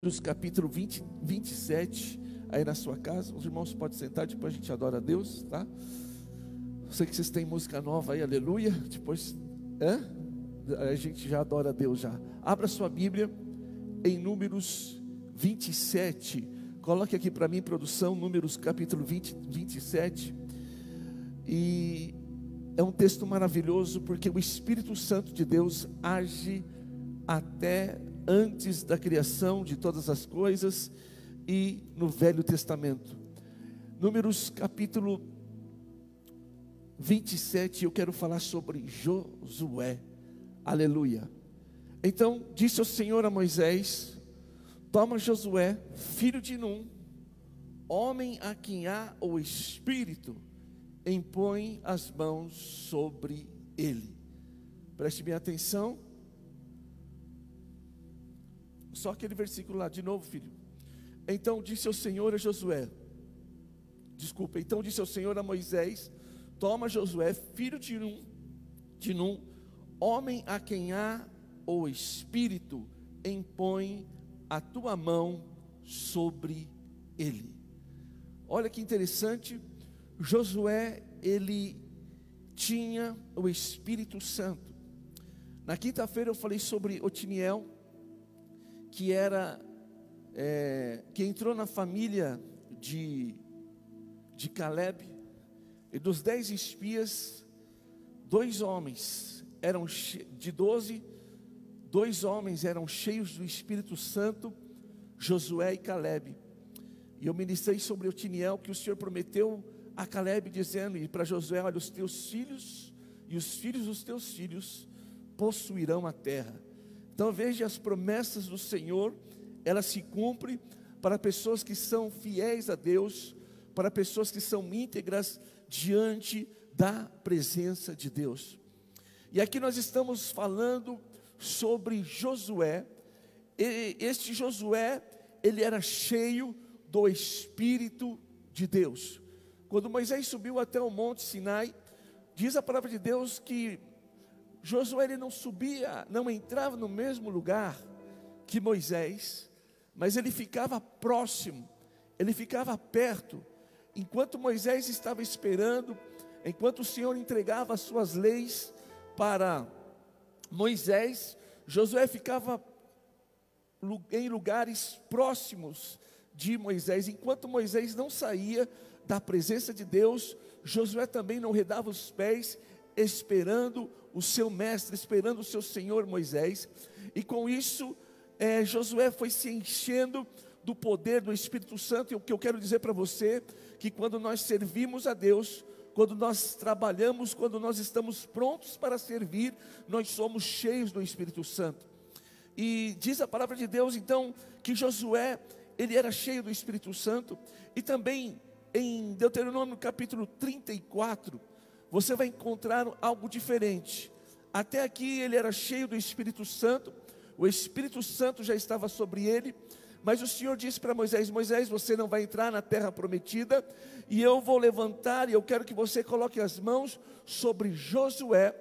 Números capítulo 27, aí na sua casa. Os irmãos podem sentar, depois a gente adora a Deus, tá? Eu sei que vocês têm música nova aí, aleluia. Depois, a gente já adora a Deus já. Abra sua Bíblia em Números 27. Coloque aqui para mim, produção, Números capítulo 27. E é um texto maravilhoso, porque o Espírito Santo de Deus age até antes da criação de todas as coisas e no Velho Testamento. Números capítulo 27, eu quero falar sobre Josué, aleluia. Então disse o Senhor a Moisés: toma Josué, filho de Num, homem a quem há o Espírito, impõe as mãos sobre ele. Preste bem atenção. Só aquele versículo lá, de novo, filho. Então disse o Senhor a Josué, então disse o Senhor a Moisés: toma Josué, filho de Num, homem a quem há o Espírito, impõe a tua mão sobre ele. Olha que interessante. Josué, ele tinha o Espírito Santo. Na quinta-feira eu falei sobre Otiniel, que entrou na família de Caleb. E dos 10 espias, 2 homens eram de 12, 2 homens eram cheios do Espírito Santo, Josué e Caleb. E eu ministrei sobre Otiniel, que o Senhor prometeu a Caleb, dizendo, e para Josué: olha, os teus filhos e os filhos dos teus filhos possuirão a terra. Então veja, as promessas do Senhor, elas se cumprem para pessoas que são fiéis a Deus, para pessoas que são íntegras diante da presença de Deus. E aqui nós estamos falando sobre Josué. Este Josué, ele era cheio do Espírito de Deus. Quando Moisés subiu até o monte Sinai, diz a palavra de Deus que Josué, ele não subia, não entrava no mesmo lugar que Moisés, mas ele ficava próximo, ele ficava perto, enquanto Moisés estava esperando, enquanto o Senhor entregava as suas leis para Moisés, Josué ficava em lugares próximos de Moisés. Enquanto Moisés não saía da presença de Deus, Josué também não redava os pés, esperando o seu mestre, esperando o seu Senhor Moisés. E com isso, Josué foi se enchendo do poder do Espírito Santo. E o que eu quero dizer para você, que quando nós servimos a Deus, quando nós trabalhamos, quando nós estamos prontos para servir, nós somos cheios do Espírito Santo. E diz a palavra de Deus então, que Josué, ele era cheio do Espírito Santo. E também em Deuteronômio capítulo 34, você vai encontrar algo diferente. Até aqui ele era cheio do Espírito Santo, o Espírito Santo já estava sobre ele, mas o Senhor disse para Moisés: Moisés, você não vai entrar na terra prometida, e eu vou levantar, e eu quero que você coloque as mãos sobre Josué.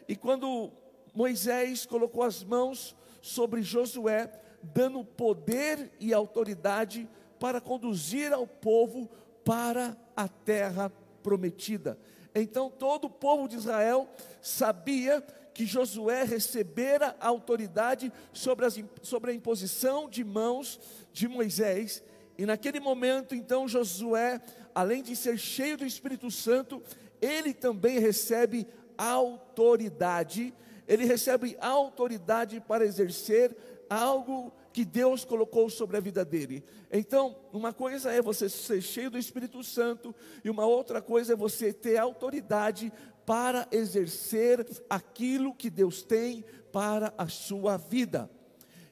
E quando Moisés colocou as mãos sobre Josué, dando poder e autoridade para conduzir ao povo para a terra prometida. Então todo o povo de Israel sabia que Josué recebera a autoridade sobre a imposição de mãos de Moisés. E naquele momento então Josué, além de ser cheio do Espírito Santo, ele também recebe autoridade. Ele recebe autoridade para exercer algo que Deus colocou sobre a vida dele. Então, uma coisa é você ser cheio do Espírito Santo, e uma outra coisa é você ter autoridade para exercer aquilo que Deus tem para a sua vida.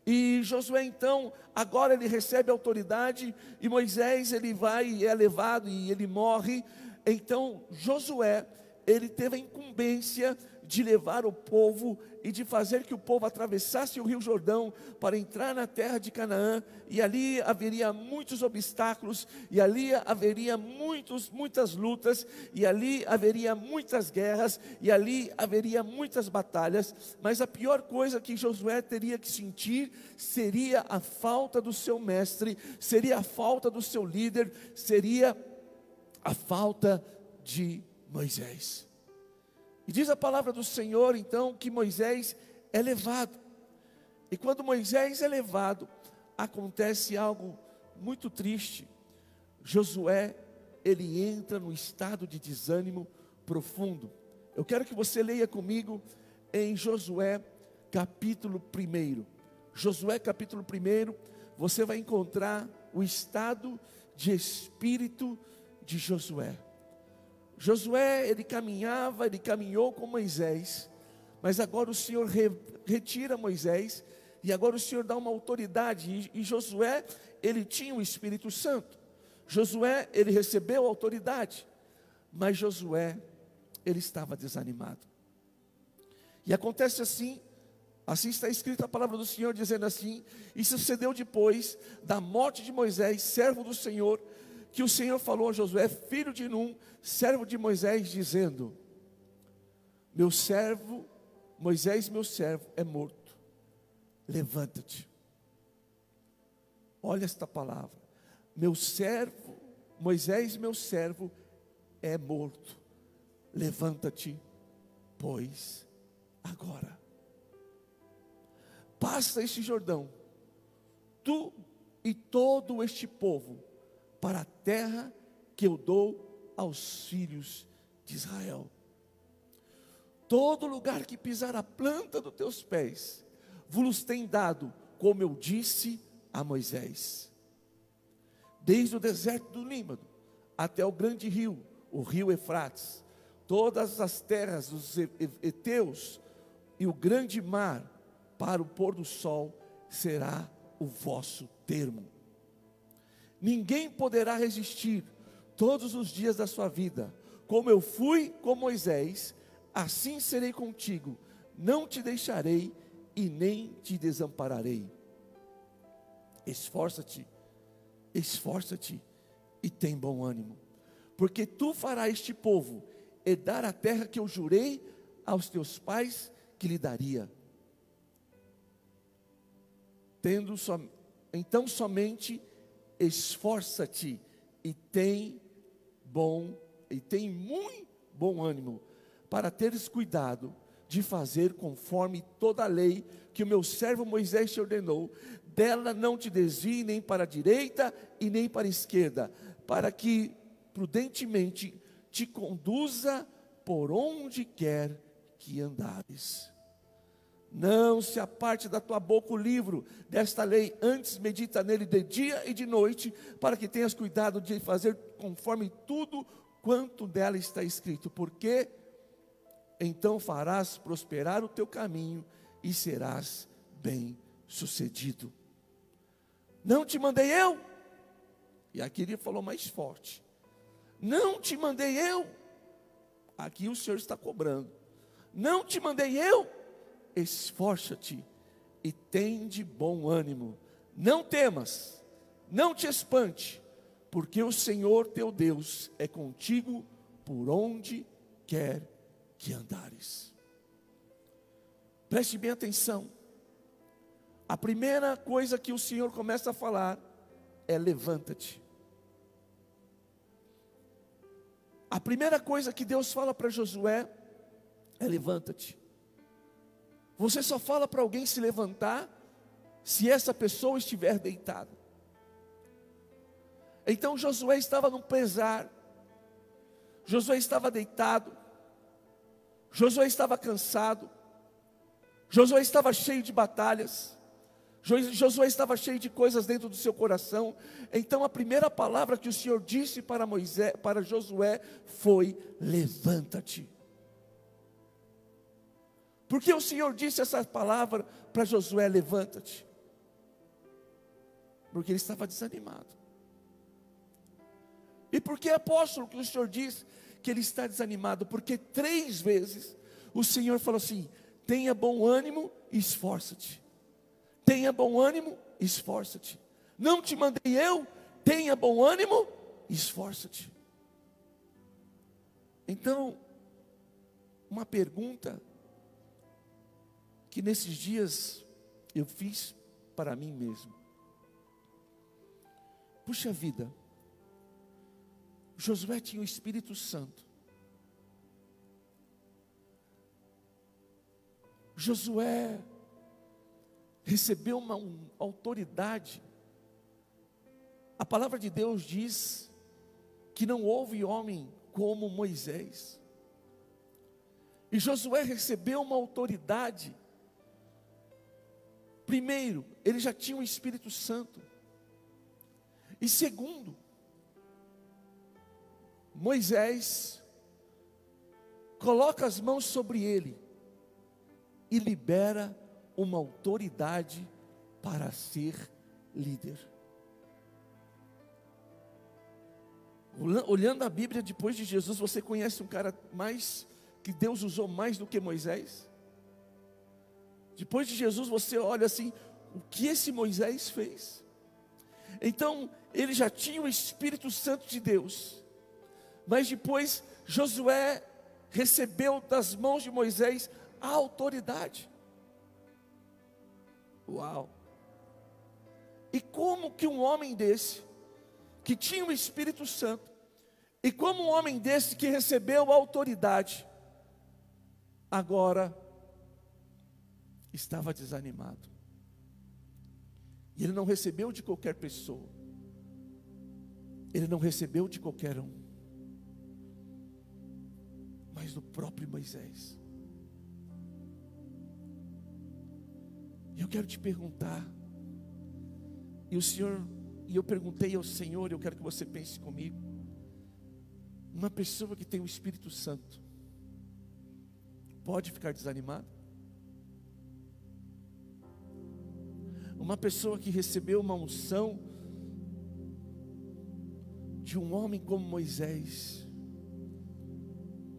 E Josué então, agora ele recebe autoridade, e Moisés, ele vai e é levado e ele morre. Então Josué, ele teve a incumbência de levar o povo e de fazer que o povo atravessasse o rio Jordão para entrar na terra de Canaã, e ali haveria muitos obstáculos, e ali haveria muitas lutas, e ali haveria muitas guerras, e ali haveria muitas batalhas. Mas a pior coisa que Josué teria que sentir seria a falta do seu mestre, seria a falta do seu líder, seria a falta de Moisés. E diz a palavra do Senhor então que Moisés é levado. E quando Moisés é levado, acontece algo muito triste. Josué, ele entra num estado de desânimo profundo. Eu quero que você leia comigo em Josué capítulo 1. Josué capítulo 1, você vai encontrar o estado de espírito de Josué. Josué, ele caminhou com Moisés, mas agora o Senhor retira Moisés, e agora o Senhor dá uma autoridade, e Josué, ele tinha o Espírito Santo, Josué, ele recebeu autoridade, mas Josué, ele estava desanimado, e acontece assim está escrito a palavra do Senhor, dizendo assim: e sucedeu depois da morte de Moisés, servo do Senhor, que o Senhor falou a Josué, filho de Num, servo de Moisés, dizendo: meu servo, Moisés meu servo é morto, levanta-te. Olha esta palavra, meu servo, Moisés meu servo é morto, levanta-te, pois agora. Passa este Jordão, tu e todo este povo, para a terra que eu dou aos filhos de Israel. Todo lugar que pisar a planta dos teus pés, vos tem dado, como eu disse a Moisés. Desde o deserto do Líbano até o grande rio, o rio Eufrates, todas as terras dos heteus e o grande mar, para o pôr do sol será o vosso termo. Ninguém poderá resistir todos os dias da sua vida. Como eu fui com Moisés, assim serei contigo. Não te deixarei e nem te desampararei. Esforça-te e tem bom ânimo, porque tu farás este povo herdar a terra que eu jurei aos teus pais que lhe daria. Então somente esforça-te e tem muito bom ânimo, para teres cuidado de fazer conforme toda a lei que o meu servo Moisés te ordenou. Dela não te desvie nem para a direita e nem para a esquerda, para que prudentemente te conduza por onde quer que andares. Não se aparte da tua boca o livro desta lei, antes medita nele de dia e de noite, para que tenhas cuidado de fazer conforme tudo quanto dela está escrito, porque então farás prosperar o teu caminho e serás bem sucedido. Não te mandei eu? E aqui ele falou mais forte. Não te mandei eu? Aqui o Senhor está cobrando. Não te mandei eu? Esforça-te e tem de bom ânimo. Não temas, não te espante, porque o Senhor teu Deus é contigo por onde quer que andares. Preste bem atenção. A primeira coisa que o Senhor começa a falar é: levanta-te. A primeira coisa que Deus fala para Josué é: levanta-te. Você só fala para alguém se levantar se essa pessoa estiver deitada. Então Josué estava num pesar, Josué estava deitado, Josué estava cansado, Josué estava cheio de batalhas, Josué estava cheio de coisas dentro do seu coração. Então a primeira palavra que o Senhor disse para Josué foi: levanta-te. Por que o Senhor disse essa palavra para Josué: levanta-te? Porque ele estava desanimado. E por que, apóstolo, que o Senhor diz que ele está desanimado? Porque 3 vezes o Senhor falou assim: tenha bom ânimo e esforça-te. Tenha bom ânimo e esforça-te. Não te mandei eu? Tenha bom ânimo e esforça-te. Então, uma pergunta que nesses dias eu fiz para mim mesmo. Puxa vida, Josué tinha o Espírito Santo. Josué recebeu uma autoridade. A palavra de Deus diz que não houve homem como Moisés. E Josué recebeu uma autoridade. Primeiro, ele já tinha o Espírito Santo. E segundo, Moisés coloca as mãos sobre ele e libera uma autoridade para ser líder. Olhando a Bíblia depois de Jesus, você conhece um cara mais que Deus usou mais do que Moisés? Depois de Jesus, você olha assim, o que esse Moisés fez? Então, ele já tinha o Espírito Santo de Deus, mas depois Josué recebeu das mãos de Moisés a autoridade. Uau! E como que um homem desse, que tinha o Espírito Santo, e como um homem desse que recebeu a autoridade, agora estava desanimado? E ele não recebeu de qualquer pessoa, ele não recebeu de qualquer um, mas do próprio Moisés. E eu quero te perguntar, e eu perguntei ao Senhor, eu quero que você pense comigo, uma pessoa que tem o Espírito Santo, pode ficar desanimada? Uma pessoa que recebeu uma unção de um homem como Moisés,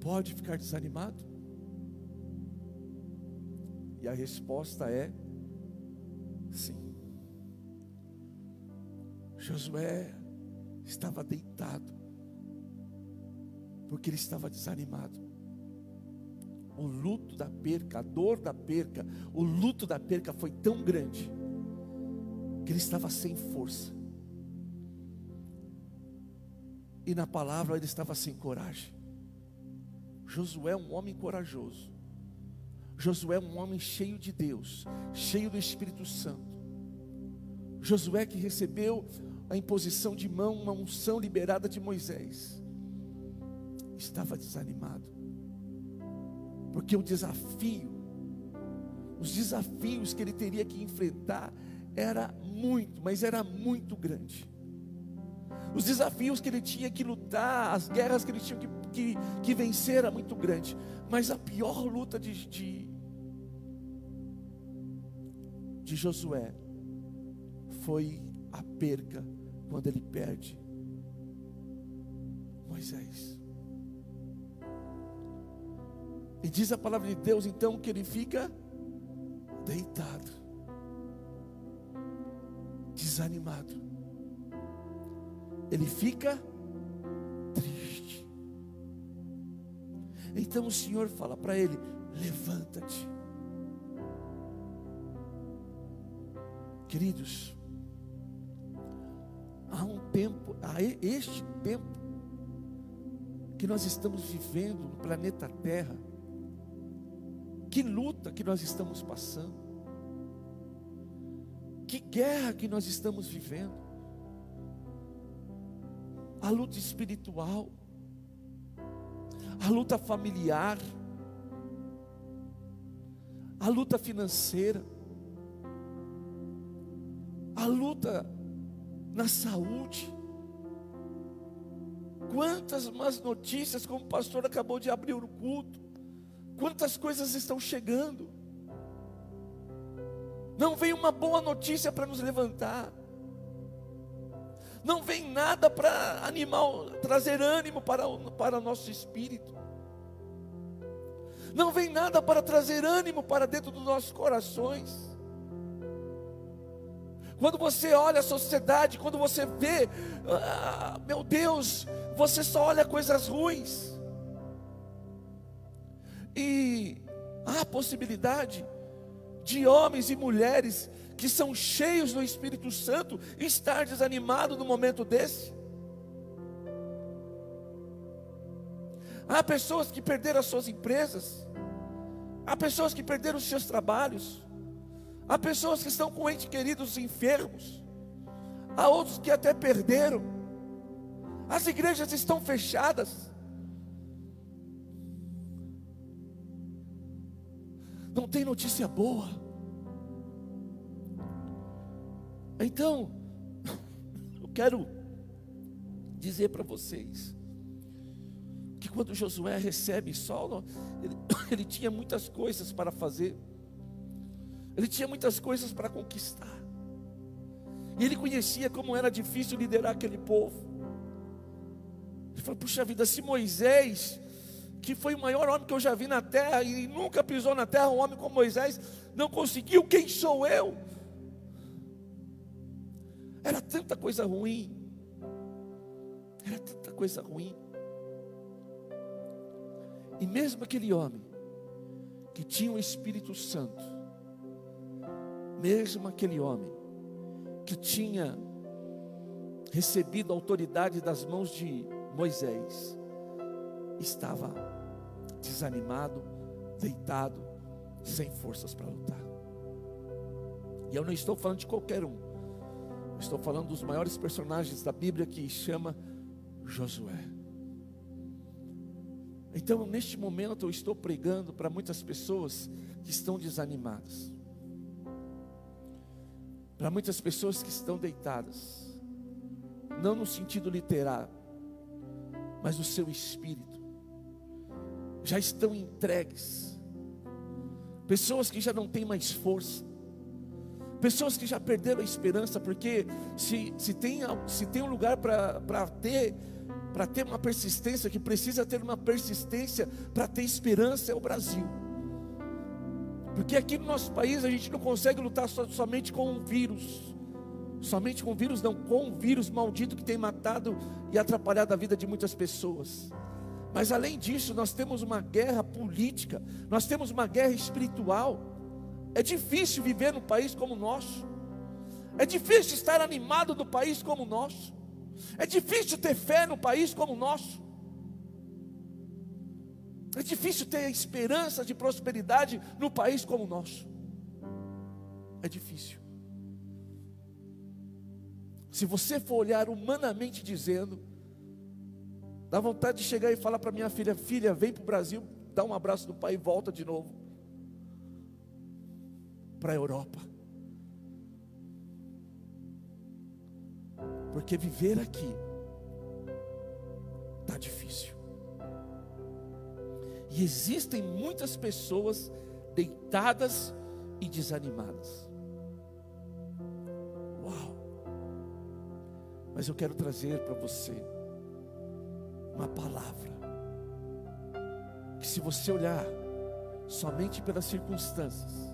pode ficar desanimado? E a resposta é sim. Josué estava deitado, porque ele estava desanimado. O luto da perca, a dor da perca, o luto da perca foi tão grande, que ele estava sem força. E na palavra ele estava sem coragem. Josué é um homem corajoso. Josué é um homem cheio de Deus, cheio do Espírito Santo. Josué que recebeu a imposição de mão, uma unção liberada de Moisés, estava desanimado, porque os desafios que ele teria que enfrentar era muito, mas era muito grande. Os desafios que ele tinha que lutar, as guerras que ele tinha que vencer era muito grande. Mas a pior luta de Josué foi a perca, quando ele perde Moisés. E diz a palavra de Deus então que ele fica deitado, desanimado. Ele fica triste. Então o Senhor fala para ele: levanta-te. Queridos, este tempo que nós estamos vivendo no planeta Terra, que luta que nós estamos passando, que guerra que nós estamos vivendo, a luta espiritual, a luta familiar, a luta financeira, a luta na saúde. Quantas más notícias, como o pastor acabou de abrir o culto, quantas coisas estão chegando. Não vem uma boa notícia para nos levantar, não vem nada para animar, trazer ânimo para o nosso espírito. Não vem nada para trazer ânimo para dentro dos nossos corações. Quando você olha a sociedade, quando você vê, meu Deus, você só olha coisas ruins. E há a possibilidade de homens e mulheres que são cheios do Espírito Santo estar desanimado no momento desse. Há pessoas que perderam as suas empresas, há pessoas que perderam os seus trabalhos, há pessoas que estão com entes queridos enfermos, há outros que até perderam. As igrejas estão fechadas. Não tem notícia boa. Então, eu quero dizer para vocês que quando Josué recebe Saulo, ele tinha muitas coisas para fazer, ele tinha muitas coisas para conquistar, e ele conhecia como era difícil liderar aquele povo. Ele falou: puxa vida, se Moisés, que foi o maior homem que eu já vi na terra, e nunca pisou na terra um homem como Moisés, não conseguiu, quem sou eu? Era tanta coisa ruim, era tanta coisa ruim. E mesmo aquele homem que tinha o Espírito Santo, mesmo aquele homem que tinha recebido a autoridade das mãos de Moisés, estava desanimado, deitado, sem forças para lutar. E eu não estou falando de qualquer um, eu estou falando dos maiores personagens da Bíblia, que chama Josué. Então, neste momento, eu estou pregando para muitas pessoas que estão desanimadas, para muitas pessoas que estão deitadas, não no sentido literal, mas o seu espírito já estão entregues, pessoas que já não têm mais força, pessoas que já perderam a esperança, porque se tem um lugar para ter uma persistência, que precisa ter uma persistência para ter esperança, é o Brasil. Porque aqui no nosso país a gente não consegue lutar somente com um vírus, somente com um vírus não, com um vírus maldito que tem matado e atrapalhado a vida de muitas pessoas. Mas além disso, nós temos uma guerra política, nós temos uma guerra espiritual. É difícil viver num país como o nosso, é difícil estar animado no país como o nosso, é difícil ter fé no país como o nosso, é difícil ter esperança de prosperidade no país como o nosso. É difícil. Se você for olhar humanamente dizendo, dá vontade de chegar e falar para minha filha: filha, vem para o Brasil, dá um abraço do pai e volta de novo para a Europa. Porque viver aqui está difícil. E existem muitas pessoas deitadas e desanimadas. Uau! Mas eu quero trazer para você uma palavra, que se você olhar somente pelas circunstâncias,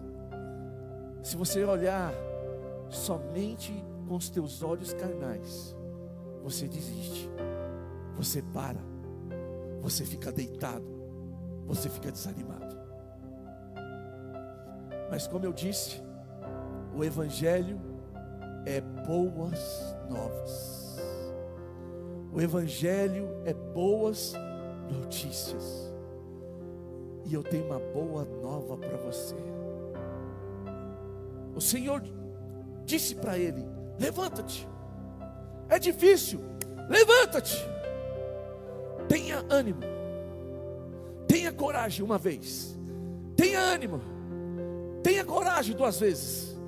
se você olhar somente com os teus olhos carnais, você desiste, você para, você fica deitado, você fica desanimado. Mas como eu disse, o Evangelho é boas novas. O Evangelho é boas notícias. E eu tenho uma boa nova para você. O Senhor disse para ele: levanta-te. É difícil, levanta-te. Tenha ânimo. Tenha coragem uma vez. Tenha ânimo. Tenha coragem 2 vezes.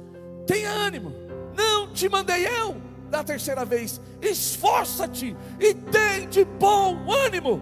Tenha ânimo. Não te mandei eu da 3ª vez. Esforça-te e tem de bom ânimo.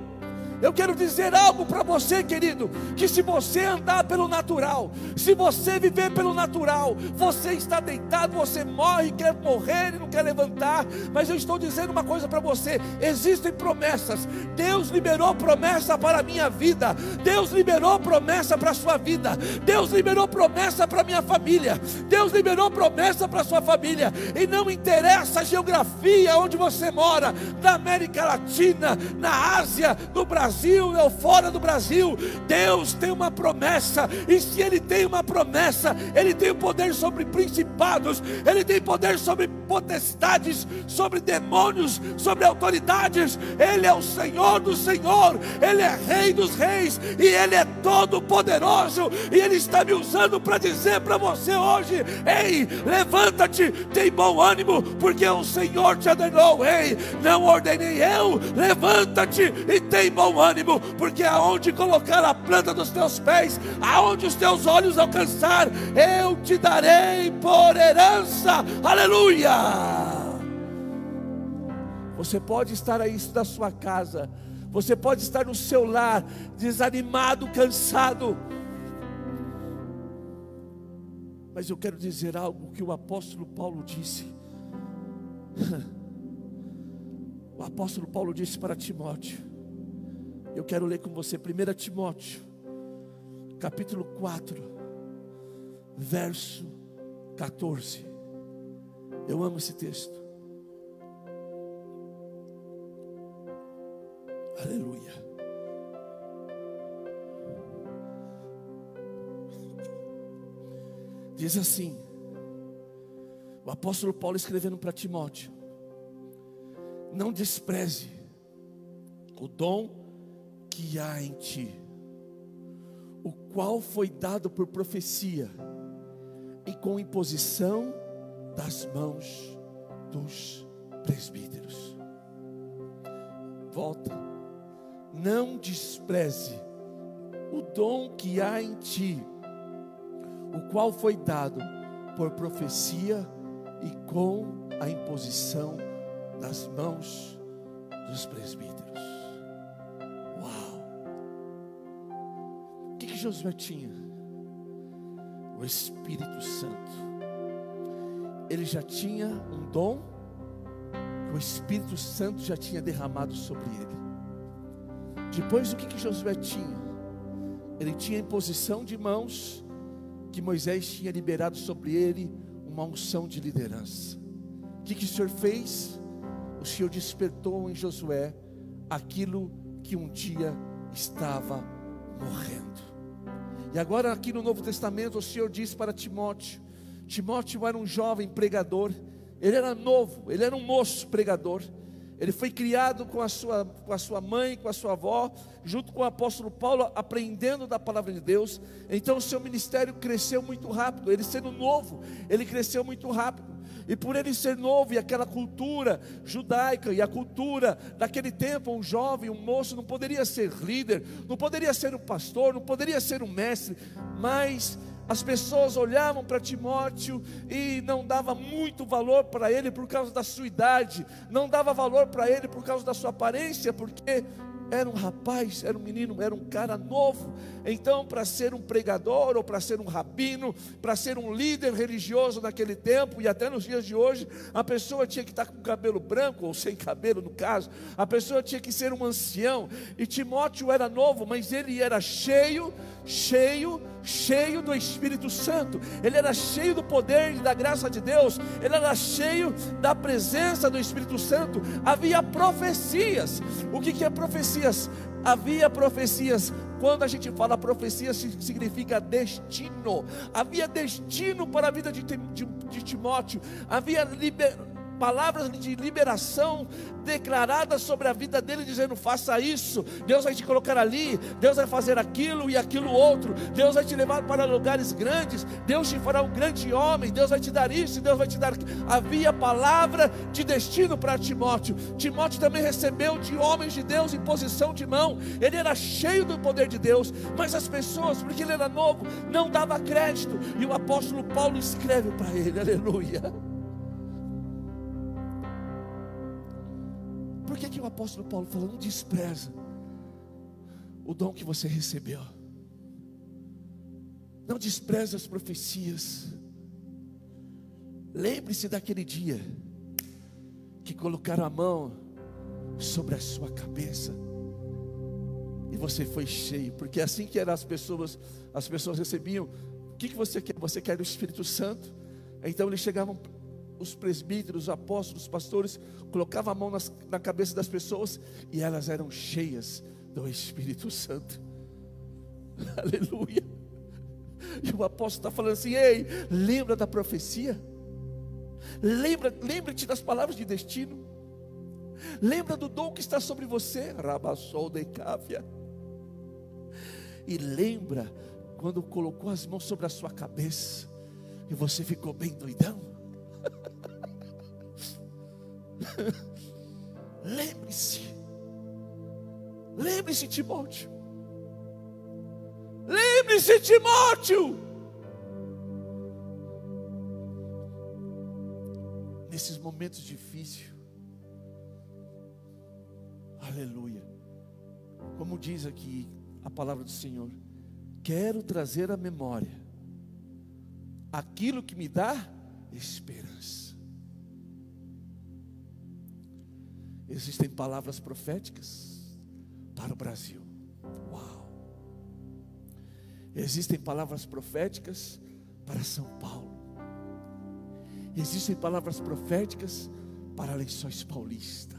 Eu quero dizer algo para você, querido, que se você andar pelo natural, se você viver pelo natural, você está deitado, você morre, quer morrer e não quer levantar. Mas eu estou dizendo uma coisa para você: existem promessas. Deus liberou promessa para a minha vida, Deus liberou promessa para a sua vida, Deus liberou promessa para a minha família, Deus liberou promessa para a sua família. E não interessa a geografia onde você mora, na América Latina, na Ásia, no Brasil ou fora do Brasil, Deus tem uma promessa. E se Ele tem uma promessa, Ele tem o poder sobre principados, Ele tem poder sobre potestades, sobre demônios, sobre autoridades. Ele é o Senhor do Senhor, Ele é Rei dos Reis, e Ele é todo poderoso. E Ele está me usando para dizer para você hoje: ei, levanta-te, tem bom ânimo, porque o Senhor te ordenou. Ei, não ordenei eu, levanta-te e tem bom ânimo, porque aonde colocar a planta dos teus pés, aonde os teus olhos alcançar, eu te darei por herança. Aleluia! Você pode estar aí da sua casa, você pode estar no seu lar, desanimado, cansado, mas eu quero dizer algo que o apóstolo Paulo disse. O apóstolo Paulo disse para Timóteo. Eu quero ler com você 1 Timóteo, capítulo 4, verso 14. Eu amo esse texto. Aleluia. Diz assim, o apóstolo Paulo escrevendo para Timóteo: não despreze o dom que há em ti, o qual foi dado por profecia e com imposição das mãos dos presbíteros. Volta. Não despreze o dom que há em ti, o qual foi dado por profecia e com a imposição das mãos dos presbíteros. Uau! O que Josué tinha? O Espírito Santo. Ele já tinha um dom, o Espírito Santo já tinha derramado sobre ele. Depois, o que Josué tinha? Ele tinha imposição de mãos, que Moisés tinha liberado sobre ele uma unção de liderança. O que o Senhor fez? O Senhor despertou em Josué aquilo que um dia estava morrendo. E agora aqui no Novo Testamento o Senhor diz para Timóteo. Timóteo era um jovem pregador. Ele era novo, ele era um moço pregador. Ele foi criado com a sua mãe, com a sua avó, junto com o apóstolo Paulo, aprendendo da palavra de Deus. Então o seu ministério cresceu muito rápido. Ele sendo novo, ele cresceu muito rápido. E por ele ser novo, e aquela cultura judaica, e a cultura daquele tempo, um jovem, um moço, não poderia ser líder, não poderia ser um pastor, não poderia ser um mestre, mas as pessoas olhavam para Timóteo e não dava muito valor para ele por causa da sua idade, não dava valor para ele por causa da sua aparência, porque era um rapaz, era um menino, era um cara novo. Então, para ser um pregador, ou para ser um rabino, para ser um líder religioso naquele tempo, e até nos dias de hoje, a pessoa tinha que estar com cabelo branco, ou sem cabelo no caso, a pessoa tinha que ser um ancião. E Timóteo era novo, mas ele era cheio do Espírito Santo. Ele era cheio do poder e da graça de Deus. Ele era cheio da presença do Espírito Santo. Havia profecias. O que é profecias? Havia profecias. Quando a gente fala profecia, significa destino. Havia destino para a vida de Timóteo. Havia palavras de liberação declaradas sobre a vida dele, dizendo: faça isso, Deus vai te colocar ali, Deus vai fazer aquilo e aquilo outro, Deus vai te levar para lugares grandes, Deus te fará um grande homem, Deus vai te dar isso, Deus vai te dar aquilo. Havia palavra de destino para Timóteo. Timóteo também recebeu de homens de Deus imposição de mão. Ele era cheio do poder de Deus, mas as pessoas, porque ele era novo, não dava crédito. E o apóstolo Paulo escreve para ele, aleluia. Por que o apóstolo Paulo fala: não despreza o dom que você recebeu. Não despreze as profecias. Lembre-se daquele dia que colocaram a mão sobre a sua cabeça e você foi cheio, porque assim que eram as pessoas recebiam. O que você quer? Você quer o Espírito Santo? Então eles chegavam, os presbíteros, os apóstolos, os pastores, colocavam a mão na cabeça das pessoas e elas eram cheias do Espírito Santo. Aleluia. E o apóstolo está falando assim: ei, lembra da profecia? Lembra-te das palavras de destino. Lembra do dom que está sobre você, Rabassol de Cávia. E lembra quando colocou as mãos sobre a sua cabeça e você ficou bem doidão. Lembre-se, Timóteo. Lembre-se, Timóteo. Nesses momentos difíceis, aleluia, como diz aqui a palavra do Senhor, quero trazer à memória aquilo que me dá esperança. Existem palavras proféticas para o Brasil. Uau! Existem palavras proféticas para São Paulo. Existem palavras proféticas para Lençóis Paulista.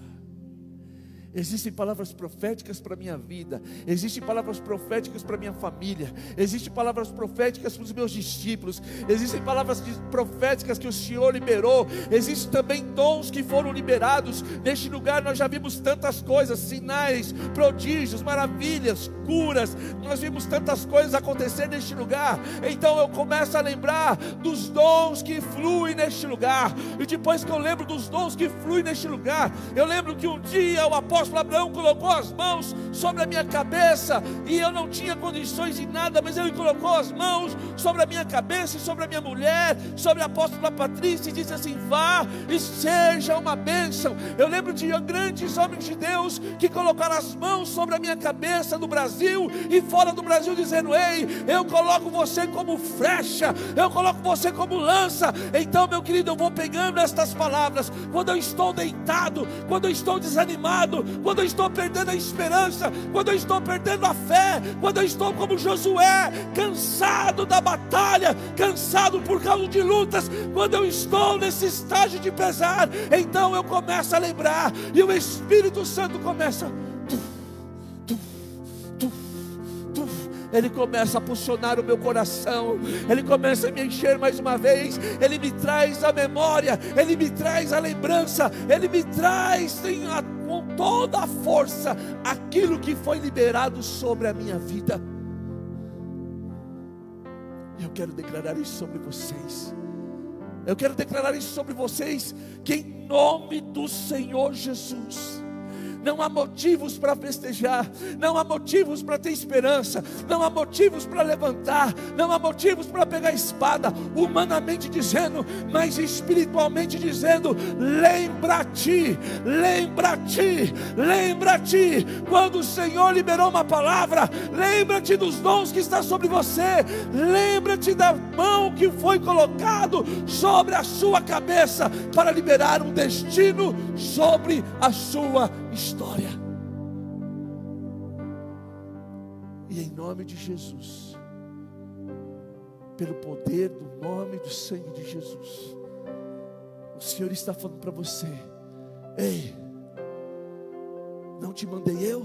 Existem palavras proféticas para a minha vida. Existem palavras proféticas para a minha família. Existem palavras proféticas para os meus discípulos. Existem palavras proféticas que o Senhor liberou. Existem também dons que foram liberados. Neste lugar nós já vimos tantas coisas, sinais, prodígios, maravilhas, curas. Nós vimos tantas coisas acontecer neste lugar. Então eu começo a lembrar dos dons que fluem neste lugar. E depois que eu lembro dos dons que fluem neste lugar, eu lembro que um dia o apóstolo Abraão colocou as mãos sobre a minha cabeça e eu não tinha condições de nada, mas ele colocou as mãos sobre a minha cabeça e sobre a minha mulher, sobre a apóstola Patrícia, e disse assim: vá e seja uma bênção. Eu lembro de grandes homens de Deus que colocaram as mãos sobre a minha cabeça no Brasil e fora do Brasil, dizendo: ei, eu coloco você como flecha, eu coloco você como lança. Então, meu querido, eu vou pegando estas palavras quando eu estou deitado, quando eu estou desanimado, quando eu estou perdendo a esperança, quando eu estou perdendo a fé, quando eu estou como Josué, cansado da batalha, cansado por causa de lutas, quando eu estou nesse estágio de pesar, então eu começo a lembrar, e o Espírito Santo começa, Ele começa a funcionar o meu coração, Ele começa a me encher mais uma vez, Ele me traz a memória, Ele me traz a lembrança, Ele me traz com toda a força aquilo que foi liberado sobre a minha vida. Eu quero declarar isso sobre vocês. Eu quero declarar isso sobre vocês, que em nome do Senhor Jesus, não há motivos para festejar, não há motivos para ter esperança, não há motivos para levantar, não há motivos para pegar a espada, humanamente dizendo, mas espiritualmente dizendo: lembra-te, lembra-te, lembra-te, quando o Senhor liberou uma palavra, lembra-te dos dons que está sobre você, lembra-te da mão que foi colocado sobre a sua cabeça, para liberar um destino sobre a sua história. E em nome de Jesus, pelo poder do nome e do sangue de Jesus, o Senhor está falando para você: ei, não te mandei eu?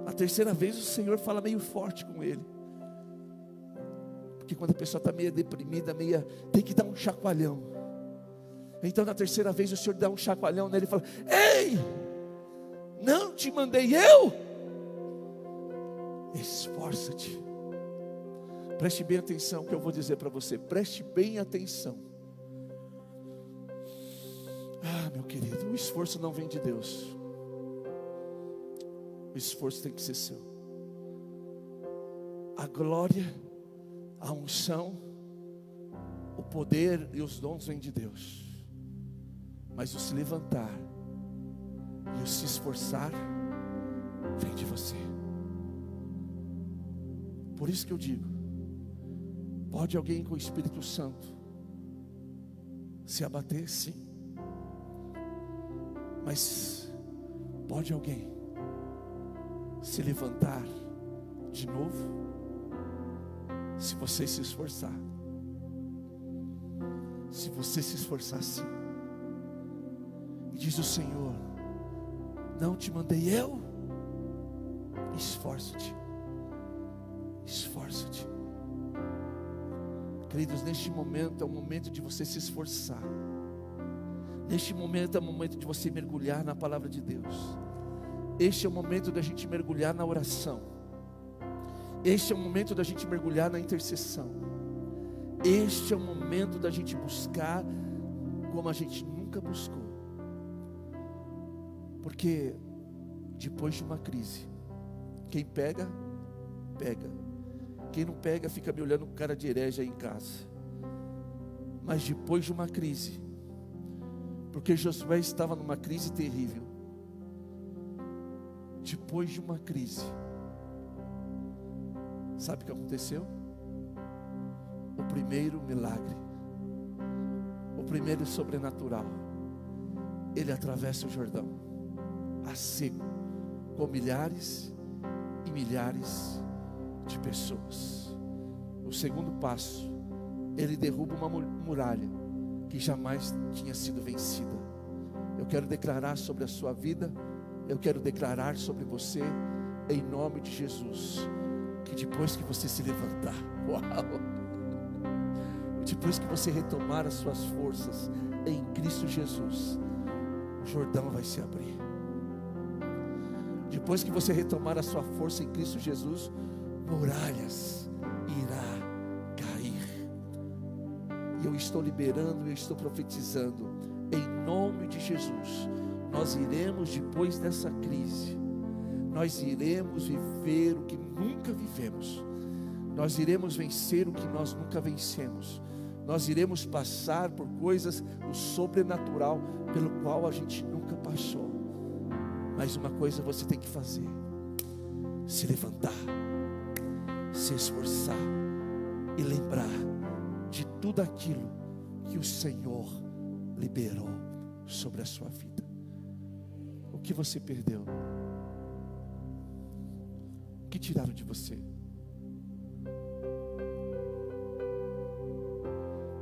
A terceira vez o Senhor fala meio forte com ele, porque quando a pessoa está meio deprimida, tem que dar um chacoalhão. Então na terceira vez o Senhor dá um chacoalhão nele e fala: ei, não te mandei eu? Esforça-te. Preste bem atenção no que eu vou dizer para você. Preste bem atenção. Ah, meu querido, o esforço não vem de Deus. O esforço tem que ser seu. A glória, a unção, o poder e os dons vêm de Deus. Mas o se levantar e o se esforçar vem de você. Por isso que eu digo, pode alguém com o Espírito Santo se abater? Sim. Mas pode alguém se levantar de novo, se você se esforçar? Se você se esforçar, sim. E diz o Senhor: não te mandei eu? Esforça-te. Esforça-te. Queridos, neste momento é o momento de você se esforçar. Neste momento é o momento de você mergulhar na palavra de Deus. Este é o momento da gente mergulhar na oração. Este é o momento da gente mergulhar na intercessão. Este é o momento da gente buscar como a gente nunca buscou. Porque depois de uma crise, quem pega, pega. Quem não pega fica me olhando com cara de herege aí em casa. Mas depois de uma crise, porque Josué estava numa crise terrível. Depois de uma crise, sabe o que aconteceu? O primeiro milagre, o primeiro sobrenatural. Ele atravessa o Jordão a seco, com milhares e milhares de pessoas. O segundo passo, ele derruba uma muralha que jamais tinha sido vencida. Eu quero declarar sobre a sua vida, eu quero declarar sobre você, em nome de Jesus, que depois que você se levantar, depois que você retomar as suas forças em Cristo Jesus, o Jordão vai se abrir. Depois que você retomar a sua força em Cristo Jesus, muralhas irá cair. E eu estou liberando, eu estou profetizando, em nome de Jesus, nós iremos depois dessa crise, nós iremos viver o que nunca vivemos, nós iremos vencer o que nós nunca vencemos, nós iremos passar por coisas do sobrenatural pelo qual a gente nunca passou. Mas uma coisa você tem que fazer: se levantar, se esforçar e lembrar de tudo aquilo que o Senhor liberou sobre a sua vida. O que você perdeu? O que tiraram de você?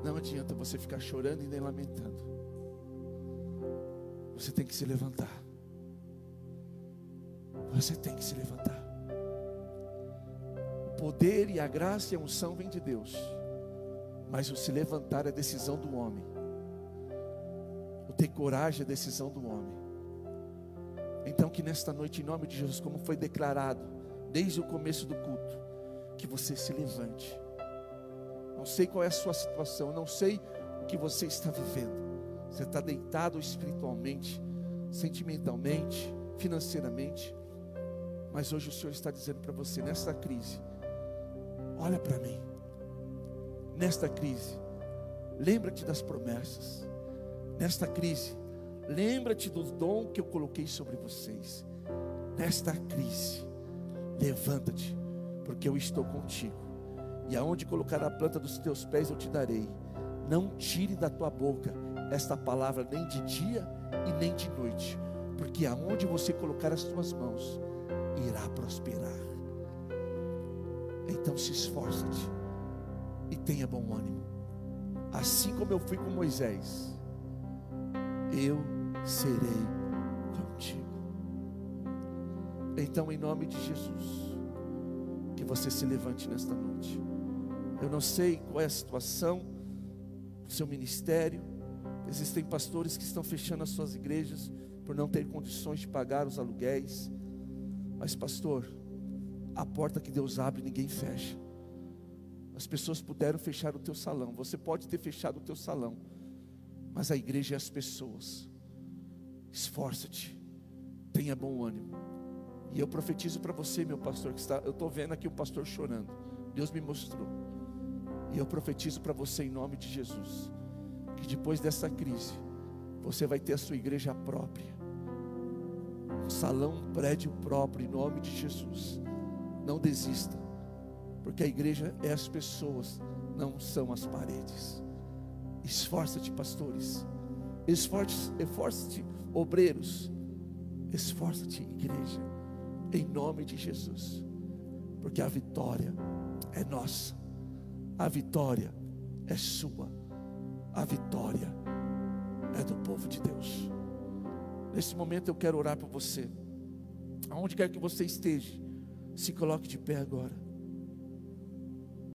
Não adianta você ficar chorando e nem lamentando. Você tem que se levantar. Você tem que se levantar. O poder e a graça e a unção vêm de Deus, mas o se levantar é decisão do homem. O ter coragem é decisão do homem. Então que nesta noite, em nome de Jesus, como foi declarado desde o começo do culto, que você se levante. Não sei qual é a sua situação, não sei o que você está vivendo. Você está deitado espiritualmente, sentimentalmente, financeiramente, mas hoje o Senhor está dizendo para você, nesta crise, olha para mim. Nesta crise, lembra-te das promessas. Nesta crise, lembra-te do dom que eu coloquei sobre vocês. Nesta crise, levanta-te, porque eu estou contigo. E aonde colocar a planta dos teus pés eu te darei. Não tire da tua boca esta palavra nem de dia e nem de noite, porque aonde você colocar as tuas mãos, irá prosperar. Então se esforça-te e tenha bom ânimo. Assim como eu fui com Moisés, eu serei contigo. Então, em nome de Jesus, que você se levante nesta noite. Eu não sei qual é a situação do seu ministério. Existem pastores que estão fechando as suas igrejas por não ter condições de pagar os aluguéis. Mas pastor, a porta que Deus abre ninguém fecha. As pessoas puderam fechar o teu salão, você pode ter fechado o teu salão, mas a igreja é as pessoas. Esforça-te, tenha bom ânimo. E eu profetizo para você, meu pastor, eu estou vendo aqui o pastor chorando, Deus me mostrou. E eu profetizo para você em nome de Jesus, que depois dessa crise, você vai ter a sua igreja própria. um salão, um prédio próprio, em nome de Jesus. Não desista, porque a igreja é as pessoas, não são as paredes. Esforça-te, pastores, esforça-te, obreiros, esforça-te, igreja, em nome de Jesus, porque a vitória é nossa, a vitória é sua, a vitória é do povo de Deus. Nesse momento eu quero orar por você. Aonde quer que você esteja, se coloque de pé agora.